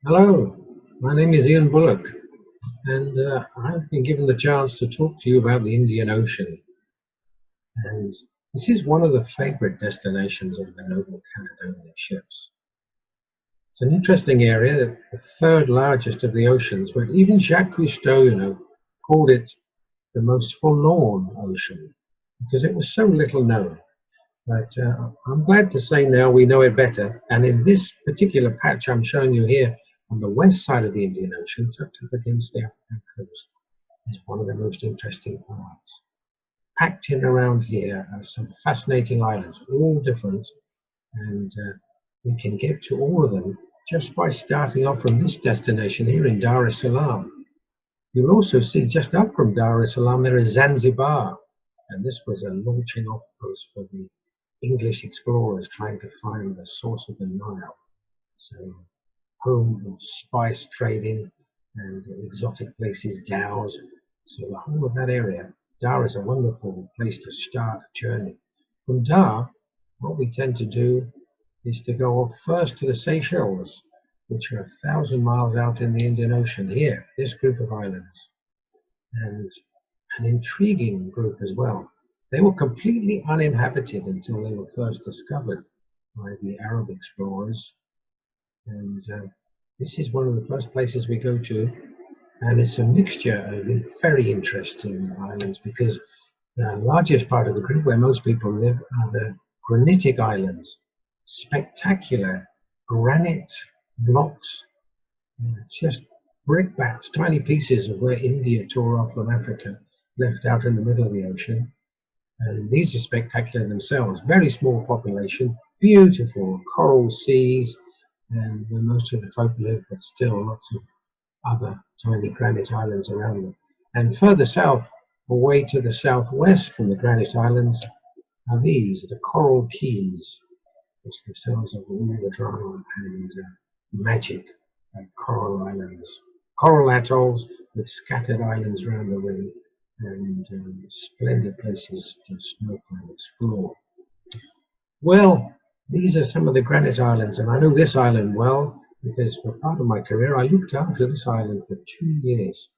Hello, my name is Ian Bullock, and I've been given the chance to talk to you about the Indian Ocean. And this is one of the favorite destinations of the noble Caledonia ships. It's an interesting area, the third largest of the oceans, but even Jacques Cousteau, called it the most forlorn ocean because it was so little known. But I'm glad to say now we know it better. And in this particular patch I'm showing you here on the west side of the Indian Ocean, tucked up against the African coast, is one of the most interesting parts. Packed in around here are some fascinating islands, all different, and we can get to all of them just by starting off from this destination here in Dar es Salaam. You'll also see just up from Dar es Salaam there is Zanzibar, and this was a launching off post for the English explorers trying to find the source of the Nile. So, home of spice trading and exotic places, dhows. So the whole of that area, Dar is a wonderful place to start a journey. From Dar, what we tend to do is to go off first to the Seychelles, which are 1,000 miles out in the Indian Ocean here, this group of islands. And an intriguing group as well. They were completely uninhabited until they were first discovered by the Arab explorers. And this is one of the first places we go to. And it's a mixture of very interesting islands because the largest part of the group where most people live are the granitic islands. Spectacular granite blocks, just brickbats, tiny pieces of where India tore off from Africa, left out in the middle of the ocean. And these are spectacular themselves. Very small population, beautiful coral seas, and where most of the folk live, but still lots of other tiny granite islands around them. And further south, away to the southwest from the granite islands, are these, the coral keys, which themselves have all the drama and magic of coral islands. Coral atolls with scattered islands around the ring, and splendid places to snorkel and explore. Well, these are some of the granite islands, and I know this island well because for part of my career I looked after this island for 2 years.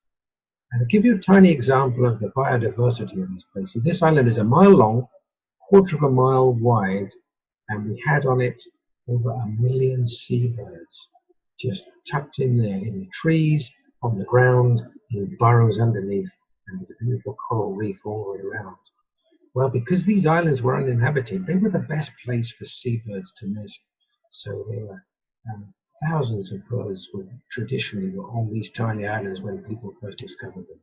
And to give you a tiny example of the biodiversity of these places, this island is a mile long, quarter of a mile wide, and we had on it over 1 million seabirds just tucked in there in the trees, on the ground, in burrows underneath, and with a beautiful coral reef all the way around. Well, because these islands were uninhabited, they were the best place for seabirds to nest. So there were thousands of birds traditionally were on these tiny islands when people first discovered them.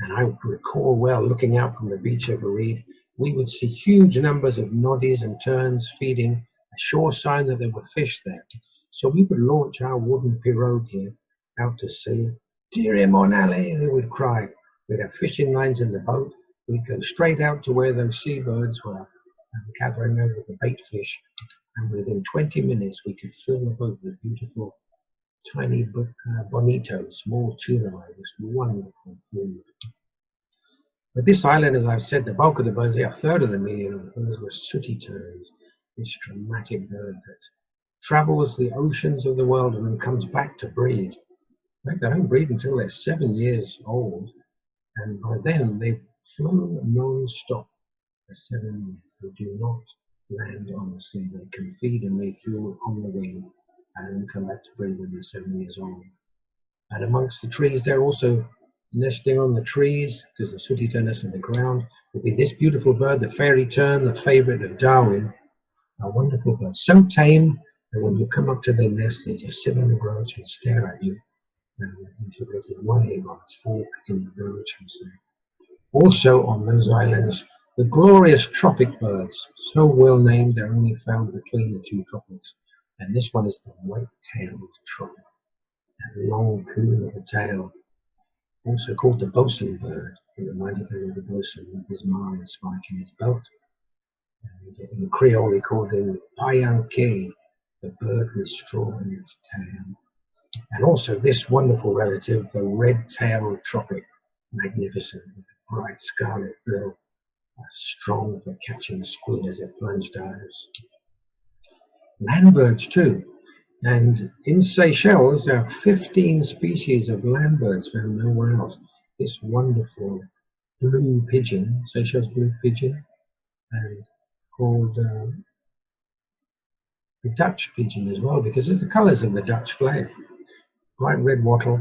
And I recall well looking out from the beach over Reed, we would see huge numbers of noddies and terns feeding, a sure sign that there were fish there. So we would launch our wooden pirogue here out to sea. Dear mon alley, they would cry. We'd have fishing lines in the boat. We'd go straight out to where those seabirds were gathering over the bait fish. And within 20 minutes, we could fill the boat with beautiful, tiny bonitos, small tuna, with wonderful food. But this island, as I've said, the bulk of the birds, a third of the million of the birds were sooty terns, this dramatic bird that travels the oceans of the world and then comes back to breed. In fact, they don't breed until they're 7 years old, and by then they've flown non-stop for 7 years. They do not land on the sea. They can feed and refuel on the wing and come back to breed when they're 7 years old. And amongst the trees, they're also nesting on the trees, because the sooty tern nests on the ground, will be this beautiful bird, the fairy tern, the favorite of Darwin. A wonderful bird, so tame that when you come up to their nest, they just sit on the branch and stare at you, and incubating one egg on its fork in the branch. Also on those islands, the glorious tropic birds, so well named they're only found between the two tropics. And this one is the white-tailed tropic, that long plume of a tail, also called the bosun bird. It reminded me of the bosun with his marlin spike in his belt. And in Creole, we called him payanque, the bird with straw in its tail. And also this wonderful relative, the red-tailed tropic, magnificent with a bright scarlet bill, strong for catching squid as it plunge dives. Land birds too. And in Seychelles, there are 15 species of land birds found nowhere else. This wonderful blue pigeon, Seychelles blue pigeon, and called the Dutch pigeon as well, because it's the colours of the Dutch flag. Bright red wattle,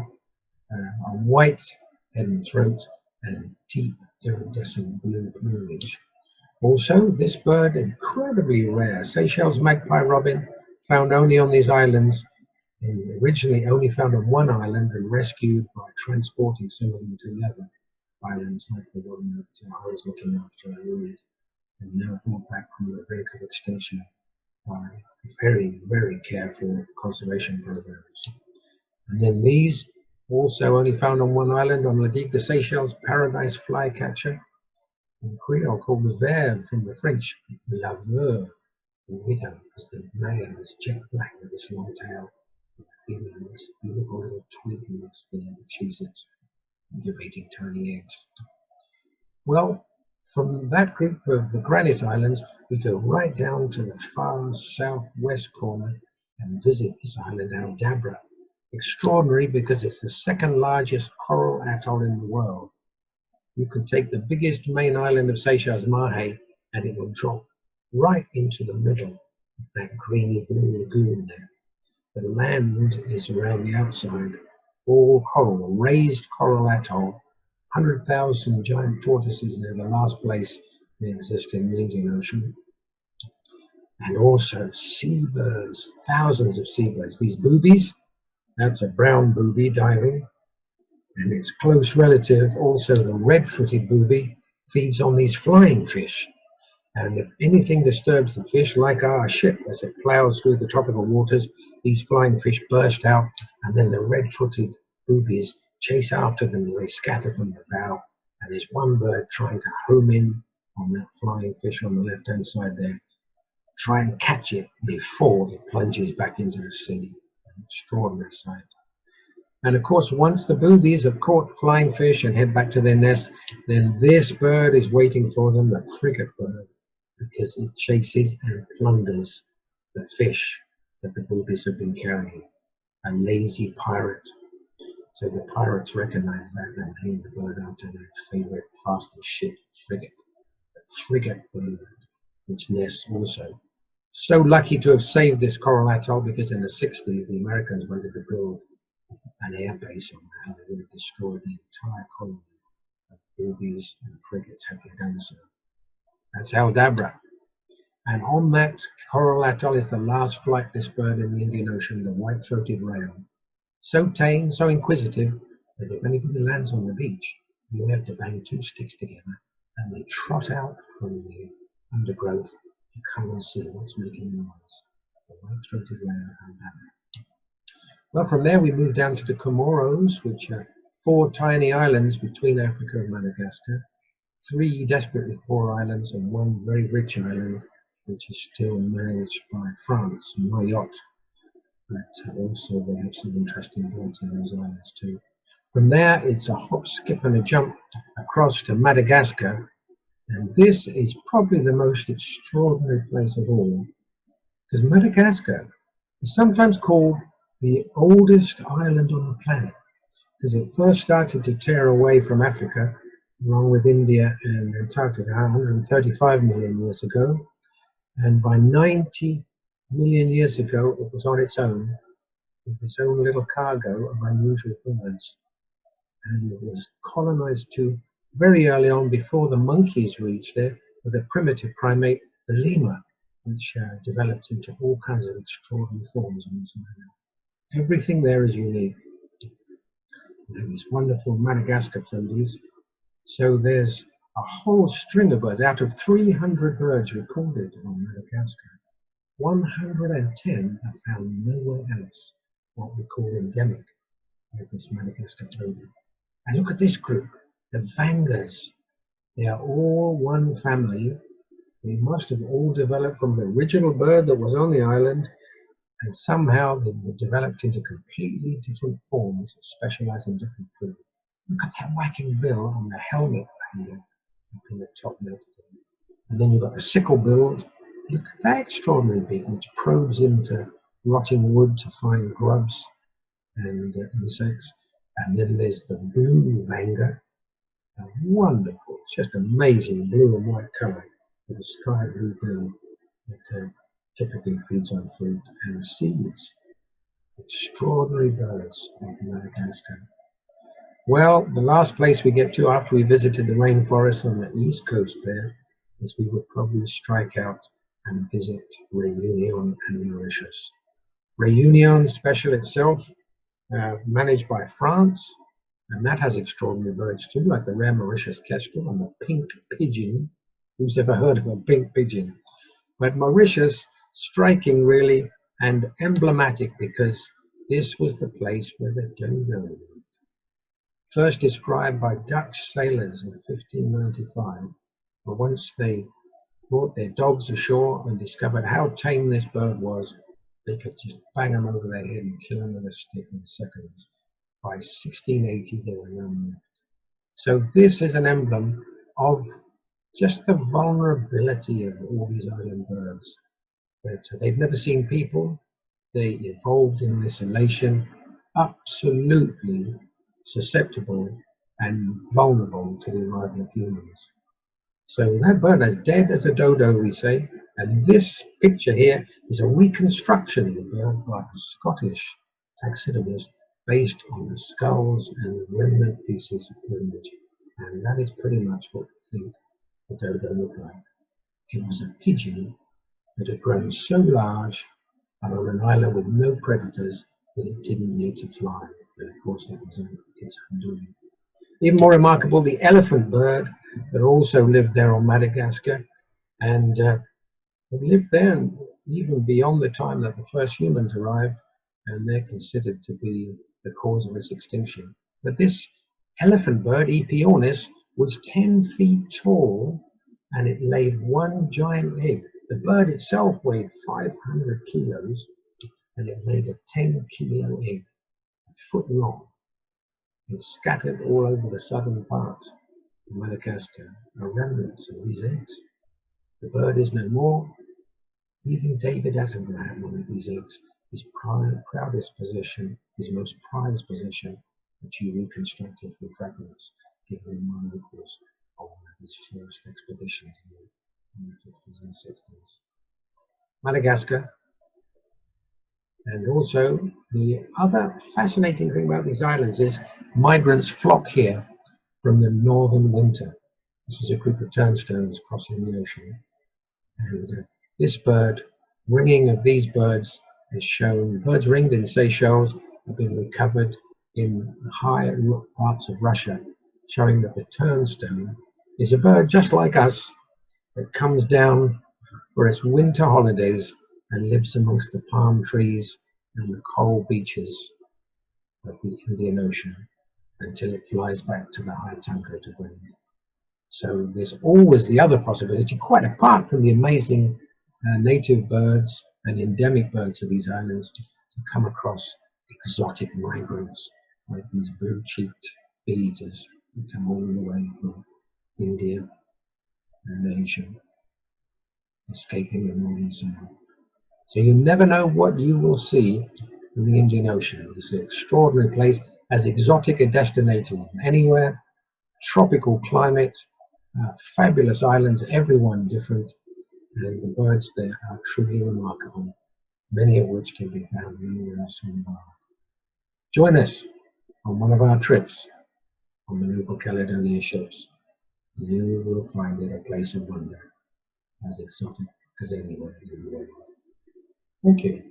a white head and throat, and deep iridescent blue plumage. Also, this bird, incredibly rare, Seychelles magpie robin, found only on these islands, and originally only found on one island and rescued by transporting some of them to the other islands, like the one that I was looking after, I read, and now brought back from the brink of extinction by very, very careful conservation programs. And then these, also only found on one island, on La Digue, the Seychelles paradise flycatcher, in Creole called the verve from the French, la veuve, the widow, because the male is jet black with this long tail. The female is a beautiful little twig nest there that she's incubating tiny eggs. Well, from that group of the granite islands, we go right down to the far southwest corner and visit this island, Aldabra. Extraordinary because it's the second largest coral atoll in the world. You can take the biggest main island of Seychelles, Mahe, and it will drop right into the middle of that greeny blue lagoon there. The land is around the outside, all coral, raised coral atoll. 100,000 giant tortoises there, the last place they exist in the Indian Ocean. And also seabirds, thousands of seabirds. These boobies, that's a brown booby diving, and its close relative, also the red-footed booby, feeds on these flying fish. And if anything disturbs the fish, like our ship as it plows through the tropical waters, these flying fish burst out, and then the red-footed boobies chase after them as they scatter from the bow. And there's one bird trying to home in on that flying fish on the left-hand side there, try and catch it before it plunges back into the sea. An extraordinary sight. And of course, once the boobies have caught flying fish and head back to their nest, then this bird is waiting for them, the frigate bird, because it chases and plunders the fish that the boobies have been carrying. A lazy pirate. So the pirates recognize that and named the bird after their favorite fastest ship, frigate. The frigate bird, which nests also. So lucky to have saved this coral atoll, because in the 60s the Americans wanted to build an air base on that, and they would have destroyed the entire colony of boobies and frigates had they done so. That's Aldabra. And on that coral atoll is the last flightless bird in the Indian Ocean, the white-throated rail. So tame, so inquisitive, that if anybody lands on the beach, you have to bang two sticks together, and they trot out from the undergrowth to come and see what's making the noise. The white-throated rail, Aldabra. Well, from there we move down to the Comoros, which are 4 tiny islands between Africa and Madagascar, 3 desperately poor islands, and 1 very rich island, which is still managed by France, Mayotte. But also they have some interesting birds in those islands too. From there, it's a hop, skip, and a jump across to Madagascar, and this is probably the most extraordinary place of all, because Madagascar is sometimes called the oldest island on the planet, because it first started to tear away from Africa, along with India and Antarctica, 135 million years ago. And by 90 million years ago, it was on its own, with its own little cargo of unusual birds. And it was colonized too very early on, before the monkeys reached there, with a primitive primate, the lemur, which developed into all kinds of extraordinary forms on this island. Everything there is unique. We have these wonderful Madagascar toadies. So there's a whole string of birds. Out of 300 birds recorded on Madagascar, 110 are found nowhere else, what we call endemic, like this Madagascar toady. And look at this group, the vangas. They are all one family. They must have all developed from the original bird that was on the island, and somehow they were developed into completely different forms that specialize in different food. Look at that whacking bill on the helmet vanga up in the top left. And then you've got the sickle billed. Look at that extraordinary beak, which probes into rotting wood to find grubs and insects. And then there's the blue vanga, wonderful, it's just amazing blue and white colour with a sky blue bill that typically feeds on fruit and seeds. Extraordinary birds of Madagascar. Well, the last place we get to after we visited the rainforest on the east coast there is we would probably strike out and visit Réunion and Mauritius. Réunion special itself, managed by France, and that has extraordinary birds too, like the rare Mauritius kestrel and the pink pigeon. Who's ever heard of a pink pigeon? But Mauritius, striking really and emblematic because this was the place where the dodo lived. First described by Dutch sailors in 1595, but once they brought their dogs ashore and discovered how tame this bird was, they could just bang them over their head and kill them with a stick in seconds. By 1680, there were none left. So this is an emblem of just the vulnerability of all these island birds. But they've never seen people. They evolved in isolation, absolutely susceptible and vulnerable to the arrival of humans. So that bird is dead as a dodo, we say, and this picture here is a reconstruction of the bird by a Scottish taxidermist based on the skulls and remnant pieces of plumage, and that is pretty much what we think the dodo looked like. It was a pigeon that had grown so large and on an island with no predators that it didn't need to fly. But of course, that was its undoing. Even more remarkable, the elephant bird that also lived there on Madagascar, and it lived there even beyond the time that the first humans arrived, and they're considered to be the cause of its extinction. But this elephant bird, E. pionis, was 10 feet tall, and it laid one giant egg. The bird itself weighed 500 kilos, and it laid a 10-kilo egg, a foot long. It's scattered all over the southern part of Madagascar are remnants of these eggs. The bird is no more. Even David Attenborough had one of these eggs, his proudest possession, his most prized possession, which he reconstructed from fragments given him by locals on one of his first expeditions in the 50s and 60s. Madagascar. And also, the other fascinating thing about these islands is migrants flock here from the northern winter. This is a group of turnstones crossing the ocean. And this bird, ringing of these birds is shown. Birds ringed in Seychelles have been recovered in high parts of Russia, showing that the turnstone is a bird just like us that comes down for its winter holidays and lives amongst the palm trees and the coral beaches of the Indian Ocean until it flies back to the high tundra to breed. So there's always the other possibility, quite apart from the amazing native birds and endemic birds of these islands, to come across exotic migrants like these blue-cheeked bee-eaters who come all the way from India and Asia, escaping the northern summer. So you never know what you will see in the Indian Ocean. It's an extraordinary place, as exotic a destination anywhere, tropical climate, fabulous islands, everyone different, and the birds there are truly remarkable, many of which can be found anywhere else in the world. Join us on one of our trips on the New Caledonia ships. You will find it a place of wonder, as exotic as anywhere in the world. Thank you.